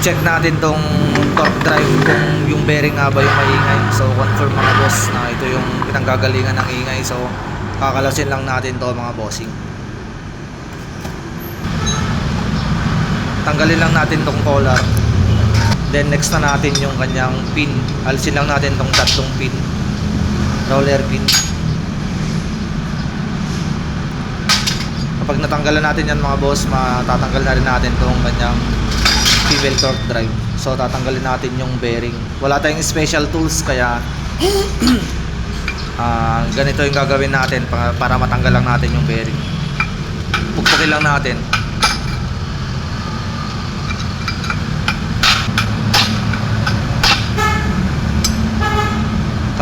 check natin tong torque drive kung yung bearing nga ba yung maingay. So confirm mga boss na ito yung pinanggagalingan ng ingay. So kakalasin lang natin to mga bossing. Tanggalin lang natin tong collar. Then next na natin yung kanyang pin. Alisin lang natin tong tatlong pin, roller pin. Kapag natanggalan natin yan mga boss, matatanggal na rin natin tong kanyang swivel torque drive. So tatanggalin natin yung bearing. Wala tayong special tools kaya ganito yung gagawin natin para matanggal lang natin yung bearing. Pukpukin lang natin.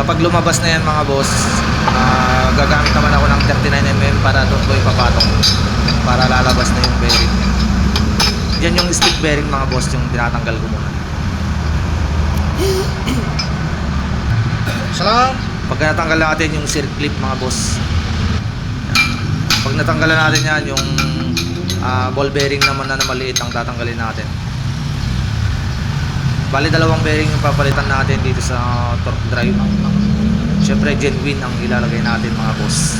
Kapag lumabas na yan mga boss, gagamit naman ako ng 39mm para doon ko ipapatong para lalabas na yung bearing. Yan yung stick bearing mga boss, yung tinatanggal ko muna. Salam. Pag natanggal natin yung circlip mga boss, pag natanggalan natin yan, yung ball bearing naman na maliit ang tatanggalin natin. Bali dalawang bearing yung papalitan natin dito sa torque drive. Syempre genuine ang ilalagay natin mga boss.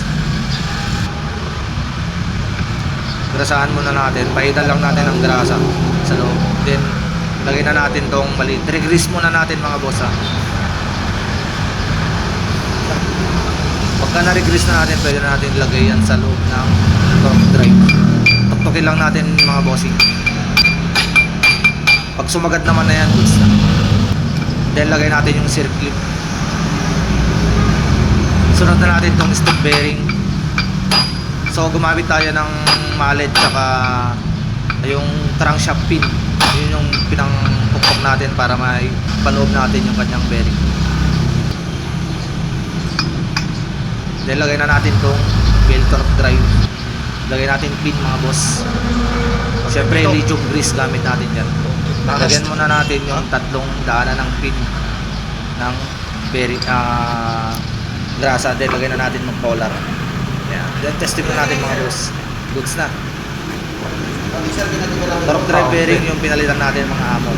Grasahan muna natin, paitan lang natin ang grasa sa loob. Then lagay na natin tong maliit. Re-grease muna natin mga boss ha. Pagka na-re-grease na natin, pwede na natin ilagay yan sa loob ng torque drive. Tuktukin lang natin mga bossing. Pag sumagat naman na yan, goods na. Then lagay natin yung circlip. Sunod na natin itong stick bearing. So gumamit tayo ng mallet tsaka yung crankshaft pin. Yun yung pinangpukpok natin para may paloob natin yung kanyang bearing. Then lagay na natin itong belt torque drive. Lagay natin pin mga boss. Siyempre lithium grease gamit natin dyan. Lagyan muna natin yung tatlong daanan ng pin ng bearing, grasa. Then lagyan na natin ng collar. Yan. Then testing na natin mga boss. Goods na. Torque drive bearing yung pinalitan natin mga amo.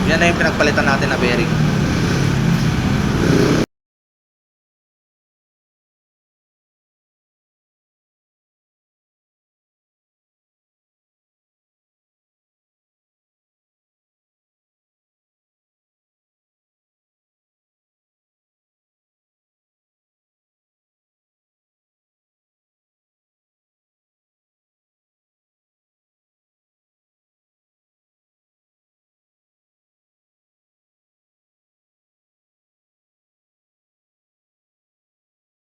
Yan na yung pinagpalitan natin na bearing.